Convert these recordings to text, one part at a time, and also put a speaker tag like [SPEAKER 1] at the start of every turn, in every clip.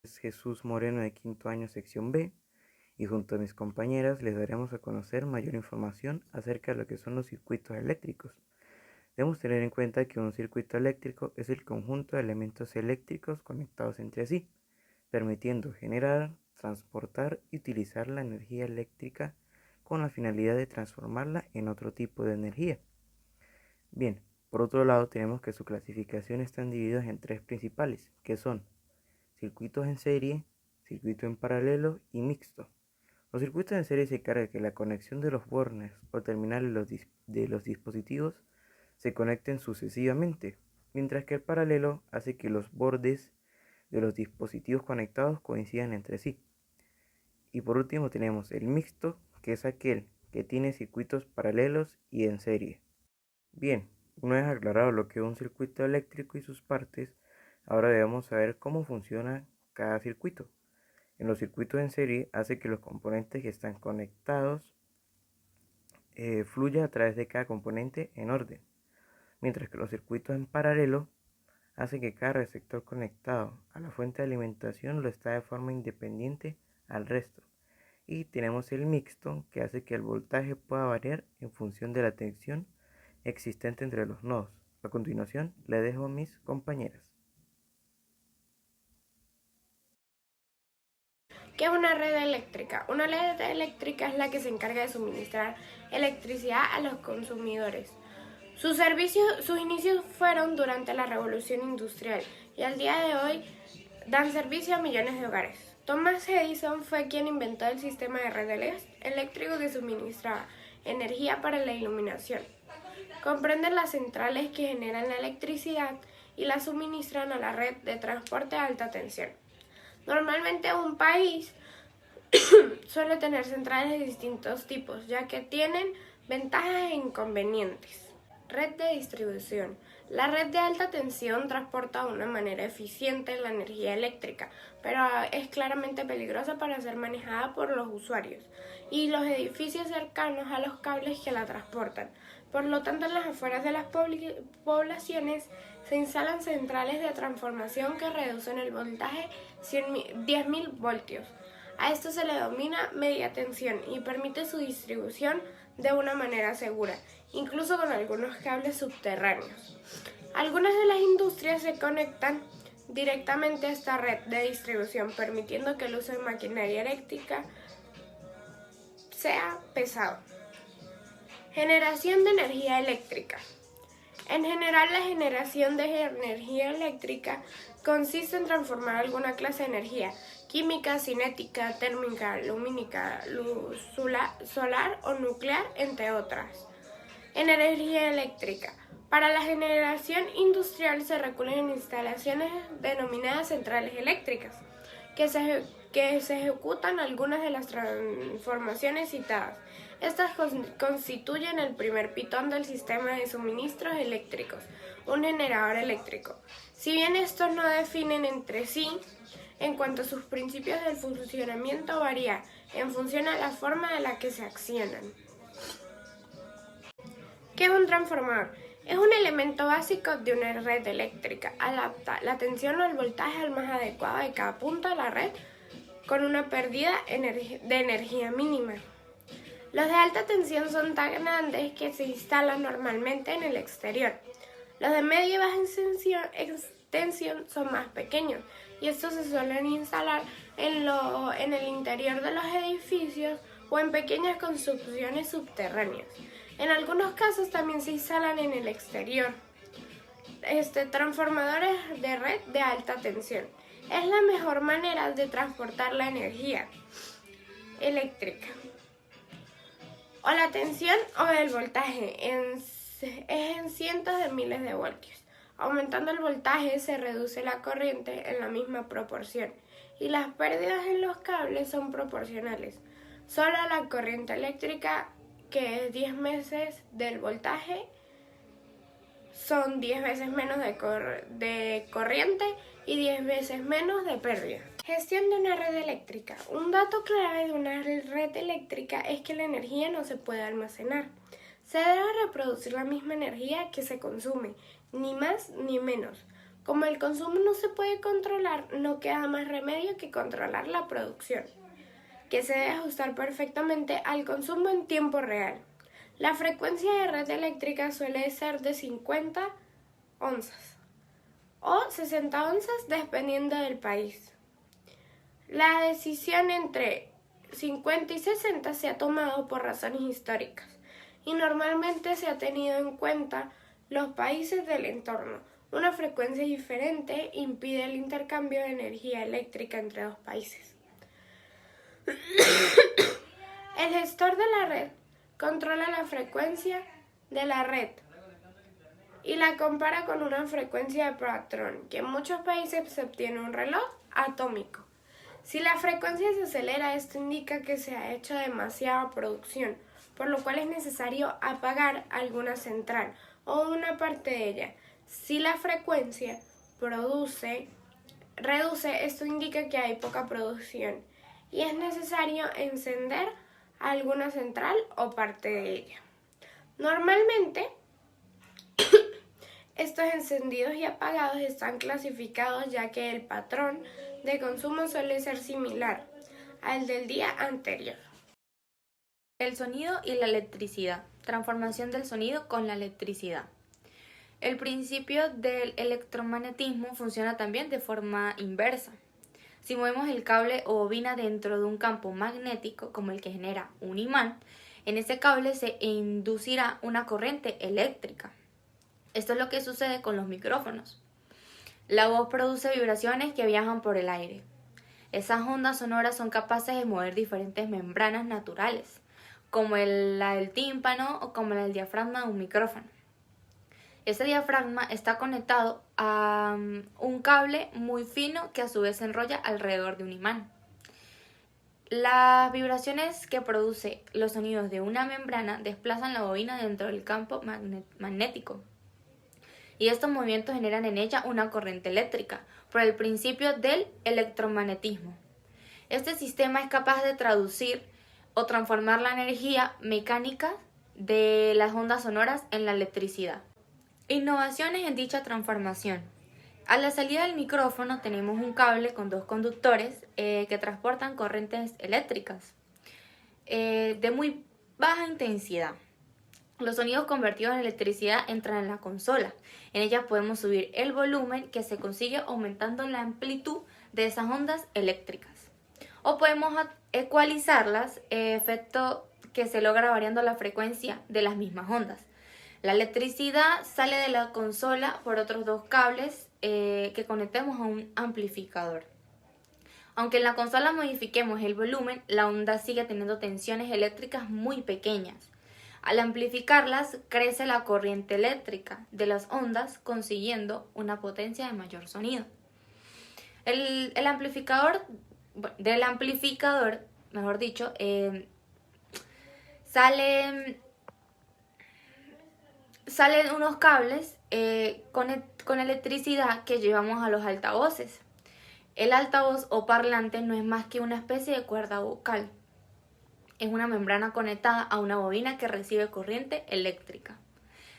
[SPEAKER 1] Es Jesús Moreno de quinto año sección B y junto a mis compañeras les daremos a conocer mayor información acerca de lo que son los circuitos eléctricos. Debemos tener en cuenta que un circuito eléctrico es el conjunto de elementos eléctricos conectados entre sí, permitiendo generar, transportar y utilizar la energía eléctrica con la finalidad de transformarla en otro tipo de energía. Bien, por otro lado tenemos que su clasificación están divididos en tres principales, que son circuitos en serie, circuito en paralelo y mixto. Los circuitos en serie se encargan de que la conexión de los bornes o terminales de los dispositivos se conecten sucesivamente, mientras que el paralelo hace que los bordes de los dispositivos conectados coincidan entre sí. Y por último tenemos el mixto, que es aquel que tiene circuitos paralelos y en serie. Bien, una vez aclarado lo que es un circuito eléctrico y sus partes, ahora debemos saber cómo funciona cada circuito. En los circuitos en serie hace que los componentes que están conectados fluya a través de cada componente en orden, mientras que los circuitos en paralelo hace que cada receptor conectado a la fuente de alimentación lo está de forma independiente al resto. Y tenemos el mixto, que hace que el voltaje pueda variar en función de la tensión existente entre los nodos. A continuación, le dejo a mis compañeras.
[SPEAKER 2] ¿Qué es una red eléctrica? Una red eléctrica es la que se encarga de suministrar electricidad a los consumidores. Sus inicios fueron durante la Revolución Industrial y al día de hoy dan servicio a millones de hogares. Thomas Edison fue quien inventó el sistema de red eléctrico que suministraba energía para la iluminación. Comprenden las centrales que generan la electricidad y la suministran a la red de transporte de alta tensión. Normalmente un país suele tener centrales de distintos tipos, ya que tienen ventajas e inconvenientes. Red de distribución. La red de alta tensión transporta de una manera eficiente la energía eléctrica, pero es claramente peligrosa para ser manejada por los usuarios y los edificios cercanos a los cables que la transportan. Por lo tanto, en las afueras de las poblaciones se instalan centrales de transformación que reducen el voltaje 10.000 voltios. A esto se le denomina media tensión y permite su distribución de una manera segura, incluso con algunos cables subterráneos. Algunas de las industrias se conectan directamente a esta red de distribución, permitiendo que el uso de maquinaria eléctrica sea pesado. Generación de energía eléctrica. En general, la generación de energía eléctrica consiste en transformar alguna clase de energía química, cinética, térmica, lumínica, solar o nuclear, entre otras, en energía eléctrica. Para la generación industrial se recurren en instalaciones denominadas centrales eléctricas, que se ejecutan algunas de las transformaciones citadas. Estas constituyen el primer pitón del sistema de suministros eléctricos, un generador eléctrico. Si bien estos no definen entre sí, en cuanto a sus principios del funcionamiento varía en función a la forma de la que se accionan. ¿Qué es un transformador? Es un elemento básico de una red eléctrica. Adapta la tensión o el voltaje al más adecuado de cada punto de la red con una pérdida de energía mínima. Los de alta tensión son tan grandes que se instalan normalmente en el exterior. Los de media y baja extensión son más pequeños y estos se suelen instalar en el interior de los edificios o en pequeñas construcciones subterráneas. En algunos casos también se instalan en el exterior. Transformadores de red de alta tensión. Es la mejor manera de transportar la energía eléctrica o la tensión o el voltaje es en cientos de miles de voltios. Aumentando el voltaje se reduce la corriente en la misma proporción y las pérdidas en los cables son proporcionales. Solo la corriente eléctrica, que es 10 veces del voltaje, son 10 veces menos de corriente y 10 veces menos de pérdida. Gestión de una red eléctrica. Un dato clave de una red eléctrica es que la energía no se puede almacenar. Se debe reproducir la misma energía que se consume, ni más ni menos. Como el consumo no se puede controlar, no queda más remedio que controlar la producción, que se debe ajustar perfectamente al consumo en tiempo real. La frecuencia de red eléctrica suele ser de 50 onzas o 60 onzas dependiendo del país. La decisión entre 50 y 60 se ha tomado por razones históricas y normalmente se ha tenido en cuenta los países del entorno. Una frecuencia diferente impide el intercambio de energía eléctrica entre dos países. El gestor de la red controla la frecuencia de la red y la compara con una frecuencia de patrón, que en muchos países se obtiene un reloj atómico. Si la frecuencia se acelera, esto indica que se ha hecho demasiada producción, por lo cual es necesario apagar alguna central o una parte de ella. Si la frecuencia reduce, esto indica que hay poca producción y es necesario encender alguna central o parte de ella. Normalmente, estos encendidos y apagados están clasificados ya que el patrón de consumo suele ser similar al del día anterior.
[SPEAKER 3] El sonido y la electricidad. Transformación del sonido con la electricidad. El principio del electromagnetismo funciona también de forma inversa. Si movemos el cable o bobina dentro de un campo magnético, como el que genera un imán, en ese cable se inducirá una corriente eléctrica. Esto es lo que sucede con los micrófonos. La voz produce vibraciones que viajan por el aire. Esas ondas sonoras son capaces de mover diferentes membranas naturales, como la del tímpano o como la del diafragma de un micrófono. Ese diafragma está conectado a un cable muy fino que a su vez se enrolla alrededor de un imán. Las vibraciones que produce los sonidos de una membrana desplazan la bobina dentro del campo magnético. Y estos movimientos generan en ella una corriente eléctrica por el principio del electromagnetismo. Este sistema es capaz de traducir o transformar la energía mecánica de las ondas sonoras en la electricidad. Innovaciones en dicha transformación. A la salida del micrófono tenemos un cable con dos conductores que transportan corrientes eléctricas de muy baja intensidad. Los sonidos convertidos en electricidad entran en la consola. En ella podemos subir el volumen que se consigue aumentando la amplitud de esas ondas eléctricas. O podemos ecualizarlas, efecto que se logra variando la frecuencia de las mismas ondas. La electricidad sale de la consola por otros dos cables que conectemos a un amplificador. Aunque en la consola modifiquemos el volumen, la onda sigue teniendo tensiones eléctricas muy pequeñas. Al amplificarlas, crece la corriente eléctrica de las ondas, consiguiendo una potencia de mayor sonido. Del amplificador, mejor dicho, salen unos cables con electricidad que llevamos a los altavoces. El altavoz o parlante no es más que una especie de cuerda vocal. Es una membrana conectada a una bobina que recibe corriente eléctrica,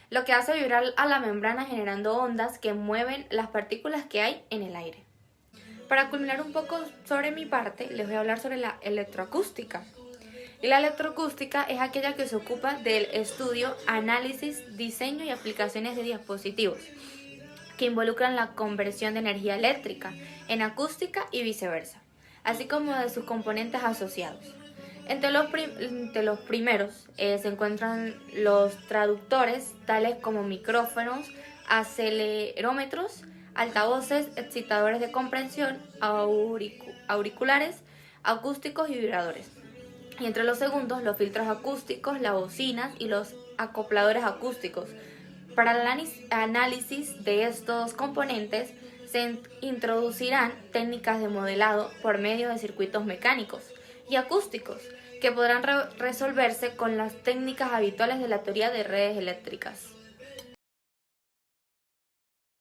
[SPEAKER 3] lo que hace vibrar a la membrana generando ondas que mueven las partículas que hay en el aire. Para culminar un poco sobre mi parte, les voy a hablar sobre la electroacústica. Y la electroacústica es aquella que se ocupa del estudio, análisis, diseño y aplicaciones de dispositivos que involucran la conversión de energía eléctrica en acústica y viceversa, así como de sus componentes asociados. Entre los primeros se encuentran los traductores, tales como micrófonos, acelerómetros, altavoces, excitadores de compresión, auriculares, acústicos y vibradores. Y entre los segundos, los filtros acústicos, las bocinas y los acopladores acústicos. Para el análisis de estos componentes se introducirán técnicas de modelado por medio de circuitos mecánicos y acústicos que podrán resolverse con las técnicas habituales de la teoría de redes eléctricas.